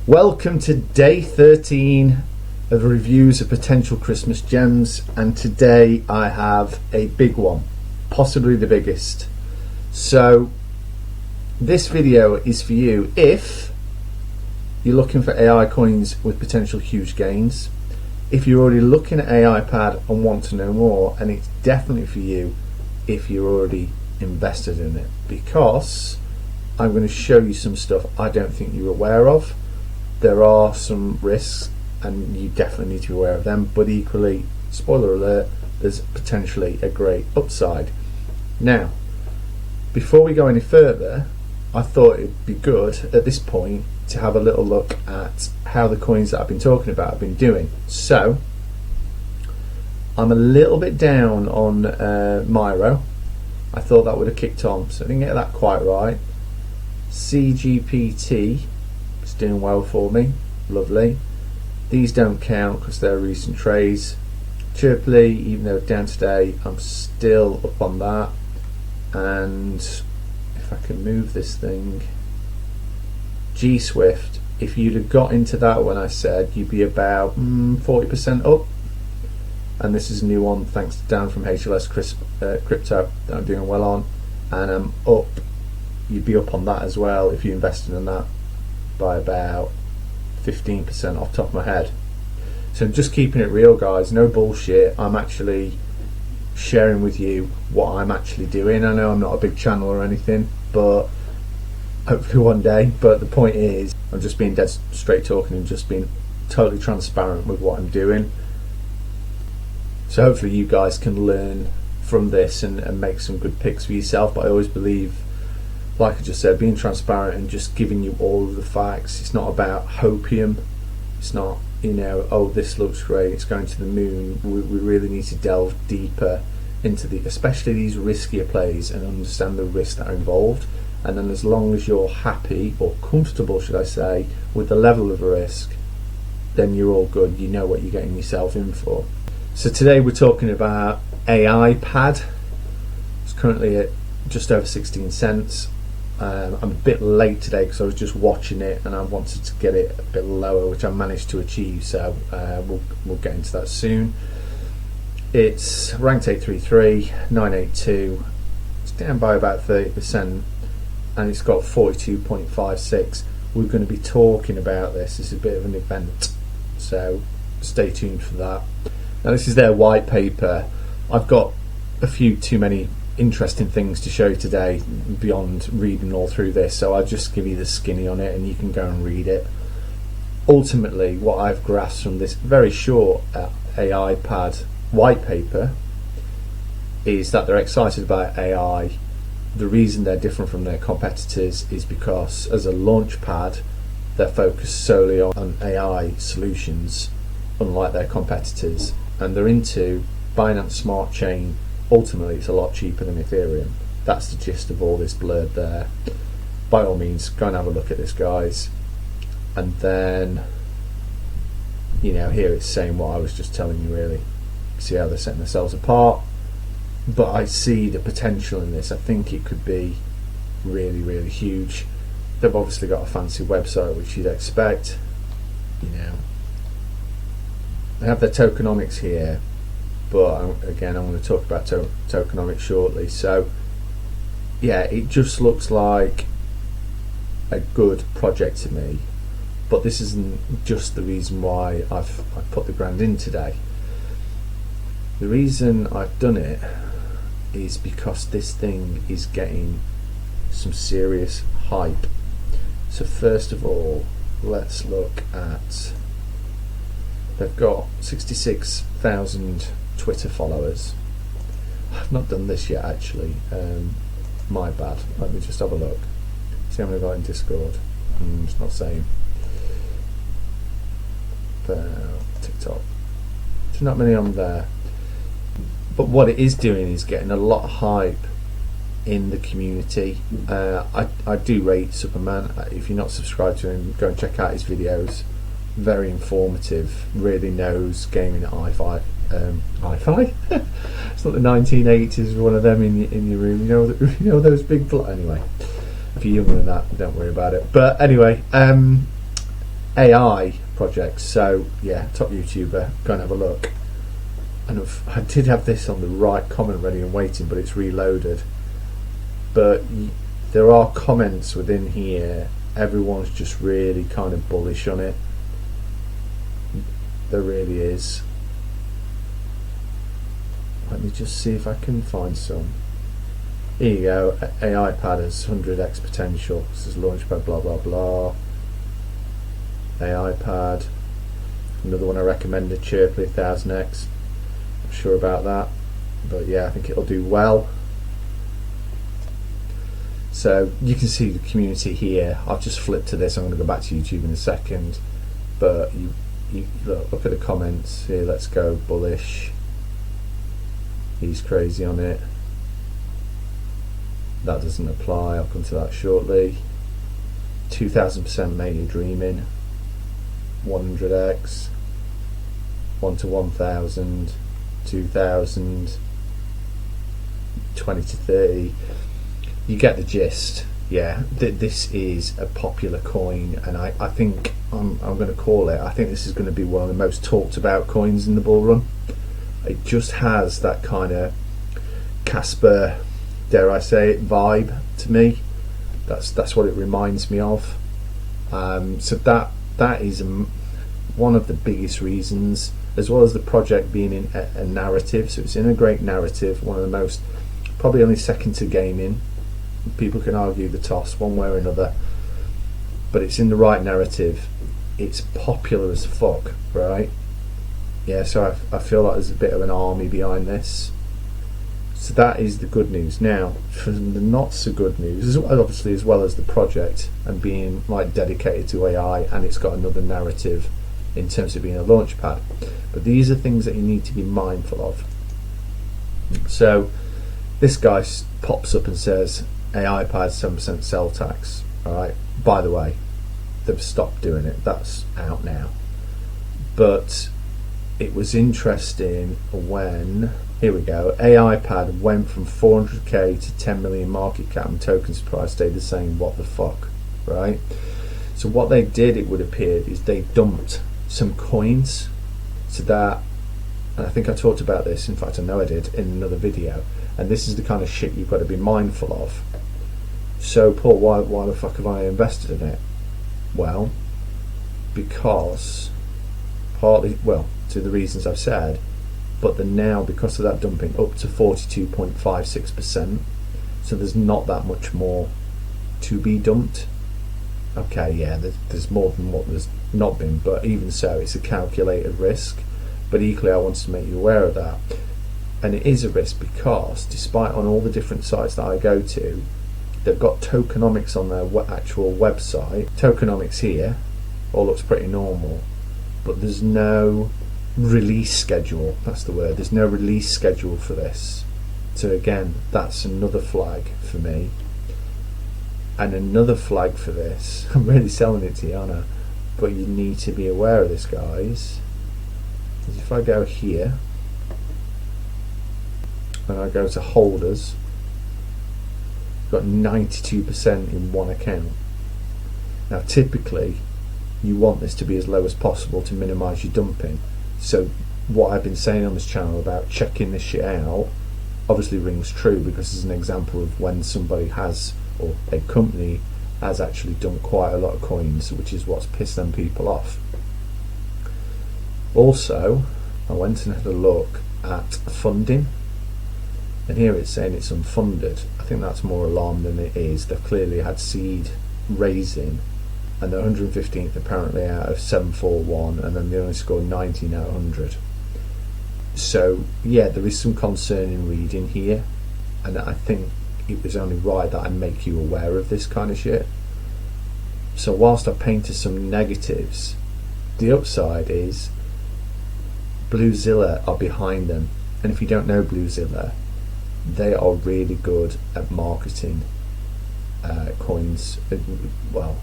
Welcome to day 13 of reviews of potential Christmas gems, and today I have a big one, possibly the biggest. So this video is for you if you're looking for AI coins with potential huge gains, if you're already looking at AIPAD and want to know more, and it's definitely for you if you're already invested in it, because I'm going to show you some stuff I don't think you're aware of. There are some risks and you definitely need to be aware of them, but equally, spoiler alert, there's potentially a great upside. Now, before we go any further, I thought it'd be good at this point to have a little look at how the coins that I've been talking about have been doing. So I'm a little bit down on Miro. I thought that would have kicked on, so I didn't get that quite right. CGPT is doing well for me, lovely. These don't count because they're recent trades. Chirply, even though it's down today, I'm still up on that. And if I can move this thing, G Swift, if you'd have got into that when I said you'd be about 40% up, and this is a new one thanks to Dan from HLS Crypto that I'm doing well on, and I'm up, you'd be up on that as well if you invested in that by about 15% off the top of my head. So I'm just keeping it real, guys, no bullshit. I'm actually sharing with you what I'm actually doing. I know I'm not a big channel or anything, but hopefully one day. But the point is, I'm just being dead straight talking and just being totally transparent with what I'm doing. So hopefully you guys can learn from this and make some good picks for yourself. But I always believe, like I just said, being transparent and just giving you all of the facts. It's not about hopium. It's not, you know, oh, this looks great, it's going to the moon. We really need to delve deeper into especially these riskier plays, and understand the risks that are involved. And then as long as you're happy, or comfortable should I say, with the level of risk, then you're all good. You know what you're getting yourself in for. So today we're talking about AIPAD. It's currently at just over 16 cents. I'm a bit late today because I was just watching it and I wanted to get it a bit lower, which I managed to achieve, so we'll get into that soon. It's ranked 833, 982. It's down by about 30%, and it's got 42.56. We're going to be talking about this. This is a bit of an event, so stay tuned for that. Now, this is their white paper. I've got a few too many interesting things to show you today beyond reading all through this, so I'll just give you the skinny on it and you can go and read it. Ultimately, what I've grasped from this very short AIPAD white paper is that they're excited about AI. The reason they're different from their competitors is because as a launch pad, they're focused solely on AI solutions, unlike their competitors, and they're into Binance Smart Chain. Ultimately, it's a lot cheaper than Ethereum. That's the gist of all this blurb there. By all means, go and have a look at this, guys. And then, you know, here it's saying what I was just telling you, really. See how they're setting themselves apart. But I see the potential in this. I think it could be really, really huge. They've obviously got a fancy website, which you'd expect. You know, they have their tokenomics here. But again, I'm going to talk about tokenomics shortly. So yeah, it just looks like a good project to me. But this isn't just the reason why I've put the grand in today. The reason I've done it is because this thing is getting some serious hype. So first of all, let's look at, they've got 66,000 Twitter followers. I've not done this yet, actually. My bad. Let me just have a look. See how many I've got in Discord. It's not saying. TikTok. There's not many on there. But what it is doing is getting a lot of hype in the community. I do rate Superman. If you're not subscribed to him, go and check out his videos. Very informative. Really knows gaming at hi-fi. Hi-fi? It's not the 1980s. One of them in your room. You know those big. Anyway, if you're younger than that, don't worry about it. But anyway, AI projects. So yeah, top YouTuber, go and have a look. And I did have this on the right comment ready and waiting, but it's reloaded. But there are comments within here. Everyone's just really kind of bullish on it. There really is. Let me just see if I can find some. Here you go. AIPAD has 100x potential. This is Launchpad, blah blah blah. AIPAD. Another one I recommended, Chirply, 1000x. Not sure about that, but yeah, I think it'll do well. So you can see the community here. I've just flipped to this. I'm going to go back to YouTube in a second, but you look at the comments here. Let's go bullish. He's crazy on it. That doesn't apply. I'll come to that shortly. 2000% mate you're dreaming. 100x. 1 to 1000. 2000. 20 to 30. You get the gist. Yeah, this is a popular coin, and I think I'm going to call it. I think this is going to be one of the most talked about coins in the bull run. It just has that kind of Casper, dare I say it, vibe to me. That's what it reminds me of. So that is one of the biggest reasons, as well as the project being in a narrative. So it's in a great narrative, one of the most, probably only second to gaming. People can argue the toss one way or another, but it's in the right narrative. It's popular as fuck, right? Yeah, so I feel like there's a bit of an army behind this. So that is the good news. Now, for the not so good news, obviously, as well as the project and being like dedicated to AI, and it's got another narrative in terms of being a launch pad. But these are things that you need to be mindful of. So this guy pops up and says, AIPAD 7% sell tax. Alright, by the way, they've stopped doing it. That's out now. But it was interesting when, here we go, AIPAD went from 400k to 10 million market cap and token price stayed the same. What the fuck, right? So what they did, it would appear, is they dumped some coins to that, and I think I talked about this, in fact I know I did, in another video, and this is the kind of shit you've got to be mindful of. So Paul, why the fuck have I invested in it? Well, because partly, well, to the reasons I've said, but they're now, because of that dumping, up to 42.56%, so there's not that much more to be dumped. Okay, yeah, there's more than what there's not been, but even so, it's a calculated risk. But equally, I wanted to make you aware of that. And it is a risk because, despite on all the different sites that I go to, they've got tokenomics on their actual website. Tokenomics here all looks pretty normal, but there's no release schedule. That's the word. There's no release schedule for this. So again, that's another flag for me. And another flag for this, I'm really selling it to you, Anna, but you need to be aware of this, guys. Is if I go here and I go to holders, got 92% in one account. Now typically you want this to be as low as possible to minimize your dumping. So what I've been saying on this channel about checking this shit out obviously rings true, because it's an example of when somebody has, or a company has actually dumped quite a lot of coins, which is what's pissed them people off. Also, I went and had a look at funding, and here it's saying it's unfunded. I think that's more alarm than it is. They've clearly had seed raising, and they're 115th apparently out of 741, and then they only scored 19 out of 100. So yeah, there is some concerning reading here, and I think it was only right that I make you aware of this kind of shit. So whilst I painted some negatives, the upside is Bluezilla are behind them, and if you don't know Bluezilla, they are really good at marketing coins, well,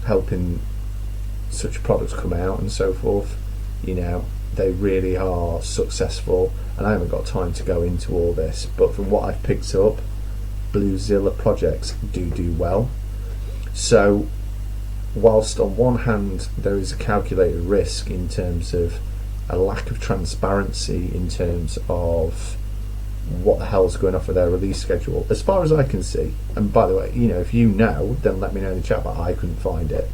helping such products come out and so forth. You know, they really are successful, and I haven't got time to go into all this, but from what I've picked up, Bluezilla projects do well. So whilst on one hand there is a calculated risk in terms of a lack of transparency in terms of what the hell's going off with their release schedule, as far as I can see. And by the way, if you know, then let me know in the chat, but I couldn't find it.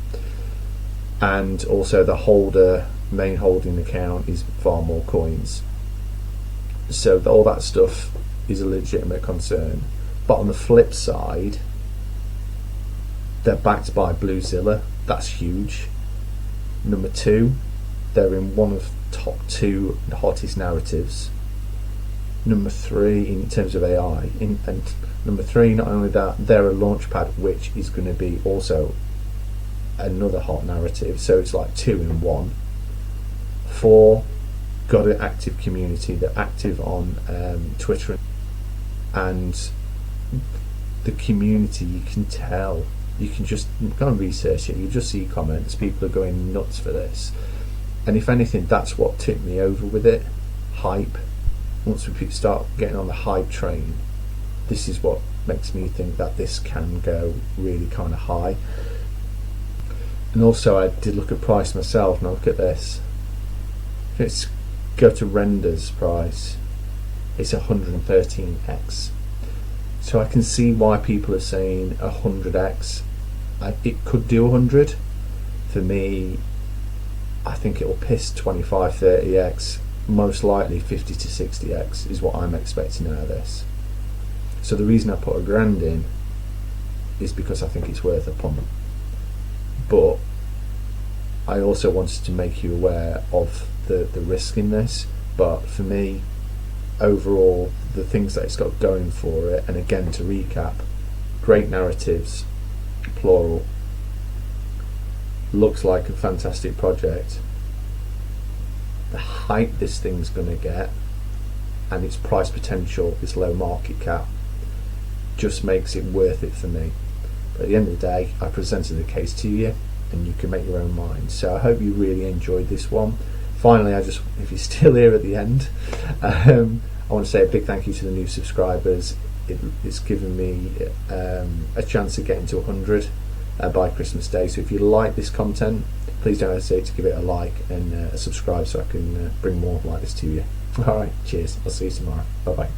And also the main holding account is far more coins. So all that stuff is a legitimate concern. But on the flip side, they're backed by Bluezilla. That's huge. Number 2, they're in one of the top 2 hottest narratives. Number 3, in terms of AI, and number 3, not only that, they're a launchpad, which is going to be also another hot narrative. So it's like 2 in 1. 4, got an active community. They're active on Twitter, and the community, you can tell. You can just go and research it. You just see comments. People are going nuts for this. And if anything, that's what tipped me over with it. Hype. Once we start getting on the hype train, this is what makes me think that this can go really kind of high. And also, I did look at price myself. Now look at this. If it's go to renders price, it's 113x. So I can see why people are saying 100x. It could do 100. For me, I think it will piss 25, 30x. Most likely 50 to 60x is what I'm expecting out of this. So the reason I put £1,000 in is because I think it's worth a pump. But I also wanted to make you aware of the risk in this. But for me, overall, the things that it's got going for it, and again to recap, great narratives, plural, looks like a fantastic project. The hype this thing's going to get and its price potential, its low market cap, just makes it worth it for me. But at the end of the day, I presented the case to you and you can make your own mind. So I hope you really enjoyed this one. Finally, if you're still here at the end, I want to say a big thank you to the new subscribers. It's given me a chance of getting to 100 by Christmas Day. So if you like this content, please don't hesitate to give it a like and subscribe so I can bring more like this to you. Alright, cheers. I'll see you tomorrow. Bye bye.